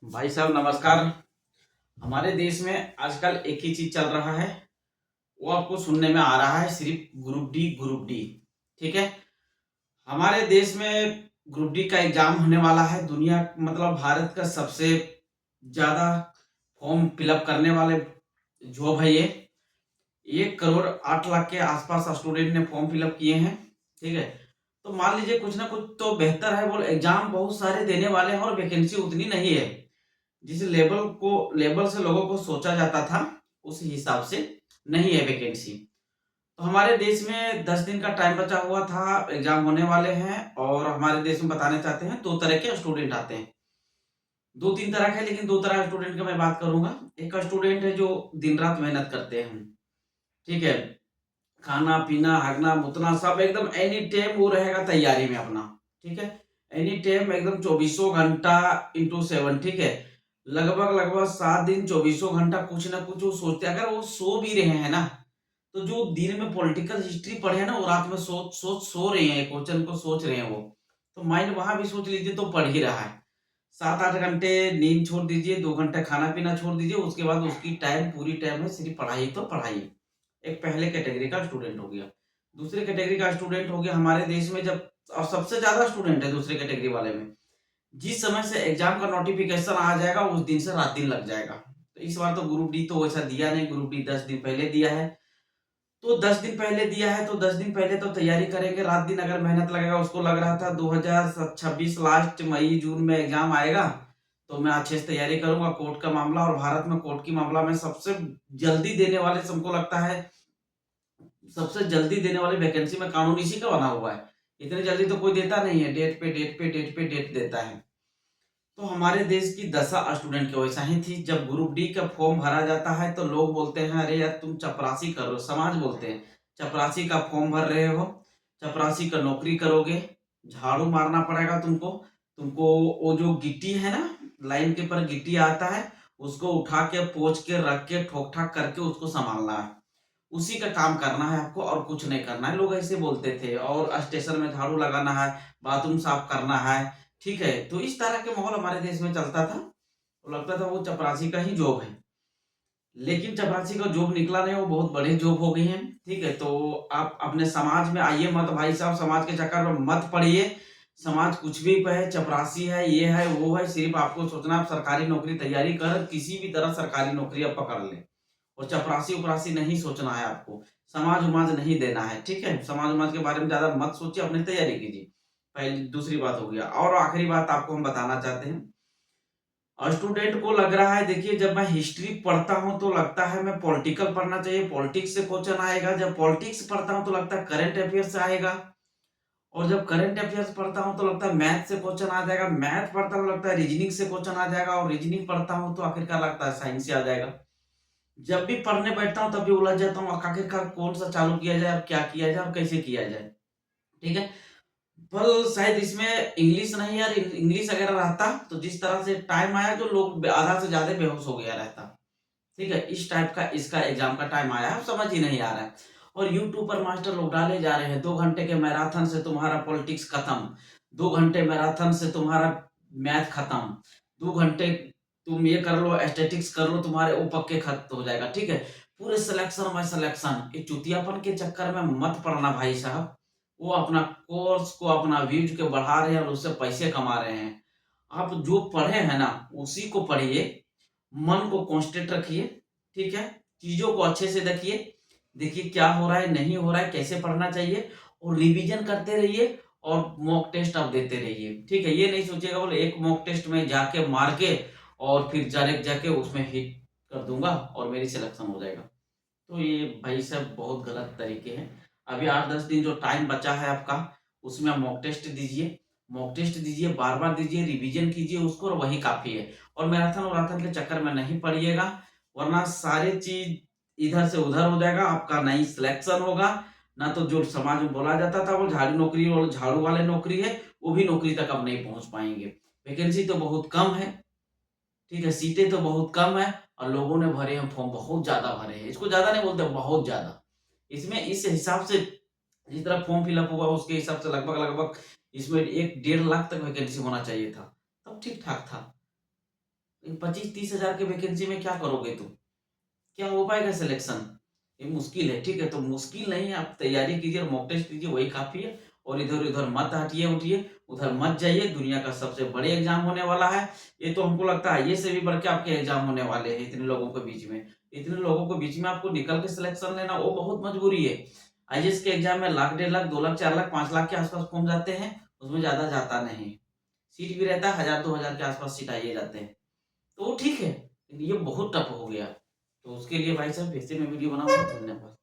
भाई साहब नमस्कार। हमारे देश में आजकल एक ही चीज चल रहा है, वो आपको सुनने में आ रहा है, सिर्फ ग्रुप डी। ठीक है। हमारे देश में ग्रुप डी का एग्जाम होने वाला है। दुनिया मतलब भारत का सबसे ज्यादा फॉर्म फिलअप करने वाले जॉब है ये। 1 करोड़ 8 लाख के आसपास स्टूडेंट ने फॉर्म फिलअप किए हैं। ठीक है। तो मान लीजिए कुछ ना कुछ तो बेहतर है, वो एग्जाम बहुत सारे देने वाले हैं और वैकेंसी उतनी नहीं है। जिस लेवल से लोगों को सोचा जाता था, उस हिसाब से नहीं है वैकेंसी। तो हमारे देश में 10 दिन का टाइम बचा हुआ था, एग्जाम होने वाले हैं। और हमारे देश में बताने चाहते हैं, दो तरह के स्टूडेंट आते हैं। दो तीन तरह के, लेकिन दो तरह के स्टूडेंट की मैं बात करूंगा। एक स्टूडेंट है जो दिन रात मेहनत करते हैं। ठीक है। खाना पीना हगना मुतना सब एकदम एनी टाइम वो रहेगा तैयारी में अपना। ठीक है। एनी टाइम एकदम चौबीसों घंटा इंटू 7। ठीक है। लगभग लगभग 7 दिन 24 घंटा कुछ ना कुछ वो सोचते हैं। अगर वो सो भी रहे हैं ना, तो जो दिन में पॉलिटिकल हिस्ट्री पढ़े हैं ना, वो रात में सोच सोच सो रहे हैं, क्वेश्चन को सोच रहे हैं वो। तो माइंड वहां भी सोच लीजिए तो पढ़ ही रहा है। 7 8 घंटे नींद छोड़ दीजिए, 2 घंटे खाना पीना छोड़ दीजिए, उसके बाद उसकी टाइम पूरी टाइम है सिर्फ पढ़ाई तो पढ़ाई। एक पहले कैटेगरी का स्टूडेंट हो गया। दूसरे कैटेगरी का स्टूडेंट हो गया हमारे देश में जब, और सबसे ज्यादा स्टूडेंट है दूसरे कैटेगरी वाले में। जिस समय से एग्जाम का नोटिफिकेशन आ जाएगा, उस दिन से रात दिन लग जाएगा। तो इस बार तो ग्रुप डी तो वैसा दिया नहीं, ग्रुप डी 10 दिन पहले दिया है। तो 10 दिन पहले दिया है तो 10 दिन पहले तो तैयारी करेंगे, रात दिन अगर मेहनत लगेगा। उसको लग रहा था 2026 लास्ट मई जून में एग्जाम आएगा, तो मैं अच्छे से तैयारी करूंगा। कोर्ट का मामला, और भारत में कोर्ट की मामला में सबसे जल्दी देने वाले, सबको लगता है सबसे जल्दी देने वाली वैकेंसी में कानून इसी का बना हुआ है। इतनी जल्दी तो कोई देता नहीं है, डेट पे डेट पे डेट पे डेट देता है। तो हमारे देश की दशा स्टूडेंट की वैसा ही थी। जब ग्रुप डी का फॉर्म भरा जाता है तो लोग बोलते हैं, अरे यार तुम चपरासी कर रहे हो। समाज बोलते हैं चपरासी का फॉर्म भर रहे हो, चपरासी का नौकरी करोगे, झाड़ू मारना पड़ेगा तुमको। तुमको वो जो गिट्टी है ना, लाइन के पर गिट्टी आता है, उसको उठा के पोंछ के रख के ठोक ठाक करके उसको संभालना है। उसी का काम करना है आपको, और कुछ नहीं करना है। लोग ऐसे बोलते थे। और स्टेशन में झाड़ू लगाना है, बाथरूम साफ करना है। ठीक है। तो इस तरह के माहौल हमारे देश में चलता था। तो लगता था वो चपरासी का ही जॉब है। लेकिन चपरासी का जॉब निकला नहीं, वो बहुत बड़ी जॉब हो गई है। ठीक है। तो आप अपने समाज में आइए मत भाई साहब, समाज के चक्कर में मत पड़िए। समाज कुछ भी कहे, चपरासी है, ये है, वो है, सिर्फ आपको सोचना आप सरकारी नौकरी तैयारी कर, किसी भी तरह सरकारी नौकरी आप पकड़ ले। और चपरासी उपरासी नहीं सोचना है आपको। समाज उमाज नहीं देना है। ठीक है। समाज उमाज के बारे में ज्यादा मत सोचिए, अपनी तैयारी कीजिए। पहली दूसरी बात हो गया, और आखिरी बात आपको हम बताना चाहते हैं। और स्टूडेंट को लग रहा है, देखिए जब मैं हिस्ट्री पढ़ता हूं तो लगता है मैं पॉलिटिकल पढ़ना चाहिए, पॉलिटिक्स से क्वेश्चन आएगा। जब पॉलिटिक्स पढ़ता हूं तो लगता है करंट अफेयर्स से आएगा। और जब करंट अफेयर्स पढ़ता हूं तो लगता है मैथ से क्वेश्चन आ जाएगा। मैथ पढ़ता हूं लगता है रीजनिंग से क्वेश्चन आ जाएगा। और रीजनिंग पढ़ता हूं तो आखिरकार लगता है साइंस से आ जाएगा। जब भी पढ़ने बैठता हूँ तब भी उलझ जाता हूँ, आखिरकार कौन सा चालू किया जाए और क्या किया जाए और कैसे किया जाए। ठीक है। पर शायद इसमें इंग्लिश नहीं यार, इंग्लिश अगर रहता तो जिस तरह से टाइम आया जो लोग आधा से ज्यादा बेहोश हो गया रहता। ठीक है। इस टाइप का इसका एग्जाम का टाइम आया है, समझ ही नहीं आ रहा है। और यूट्यूब पर मास्टर लोग डाले जा रहे हैं, 2 घंटे के मैराथन से तुम्हारा पॉलिटिक्स खत्म, 2 घंटे मैराथन से तुम्हारा मैथ खत्म, 2 घंटे तुम ये कर लो, एस्थेटिक्स कर लो, तुम्हारे वो पक्के खत्म हो जाएगा। ठीक है। पूरे सिलेक्शन में सिलेक्शन, ये चुतियापन के चक्कर में मत पड़ना भाई साहब। वो अपना कोर्स को, अपना व्यूज के बढ़ा रहे हैं और उससे पैसे कमा रहे हैं। आप जो पढ़े हैं ना, उसी को पढ़िए। मन को कांस्टेंट रखिए। ठीक है। चीजों को अच्छे से देखिए, देखिए क्या हो रहा है नहीं हो रहा है, कैसे पढ़ना चाहिए। और रिवीजन करते रहिए, और मॉक टेस्ट आप देते रहिए। ठीक है। ये नहीं सोचिएगा बोले एक मॉक टेस्ट में जाके मार के और फिर डायरेक्ट जाके उसमें हिट कर दूंगा और मेरी सिलेक्शन हो जाएगा। तो ये भाई साहब बहुत गलत तरीके हैं। अभी 8 10 दिन जो टाइम बचा है आपका, उसमें आप मॉक टेस्ट दीजिए। मॉक टेस्ट दीजिए, बार बार दीजिए, रिवीजन कीजिए उसको, और वही काफी है। और मैराथन वराथन के चक्कर में नहीं पड़िएगा, वरना सारी चीज इधर से उधर हो जाएगा, आपका नहीं सिलेक्शन होगा। ना तो जो समाज में बोला जाता था वो झाड़ू नौकरी और झाड़ू वाले नौकरी है, वो भी नौकरी तक आप नहीं पहुंच पाएंगे। वैकेंसी तो बहुत कम है। ठीक है। सीटें तो बहुत कम है, और लोगों ने भरे हैं फॉर्म, बहुत ज्यादा भरे हैं। इसको ज्यादा नहीं बोलते, बहुत ज्यादा। इसमें इस हिसाब से जिस तरह फॉर्म फिलअप हुआ उसके हिसाब से लगभग लगभग इसमें 1 1.5 लाख तक वैकेंसी होना चाहिए था, तब ठीक ठाक था। 25-30 हजार के वैकेंसी में क्या करोगे तुम? क्या हो पाएगा सिलेक्शन? ये मुश्किल है, ठीक है? तो मुश्किल नहीं है, आप तैयारी कीजिए और मॉक टेस्ट दीजिए, वही काफ़ी है। और इधर-उधर मत हटिए-उठिए, उधर मत जाइए, दुनिया का सबसे बड़े एग्ज़ाम होने वाला है। ये तो हमको लगता है आईएएस से भी बढ़ के आपके एग्ज़ाम होने वाले हैं इतने लोगों के बीच में। इतने लोगों के बीच में आपको निकल के सिलेक्शन लेना वो बहुत मजबूरी है। आईएएस के एग्ज़ाम में लाख, डेढ़ लाख, 2 लाख, 4 लाख, 5 लाख के आस-पास फॉर्म जाते हैं, उसमें ज़्यादा जाता नहीं। सीट भी रहता है 1000, 2000 के आस-पास सीट आ ही जाते हैं। तो वो ठीक है, लेकिन ये बहुत टफ हो गया। तो उसके लिए भाई साहब फिर से मैं वीडियो बनाऊँगा। धन्यवाद।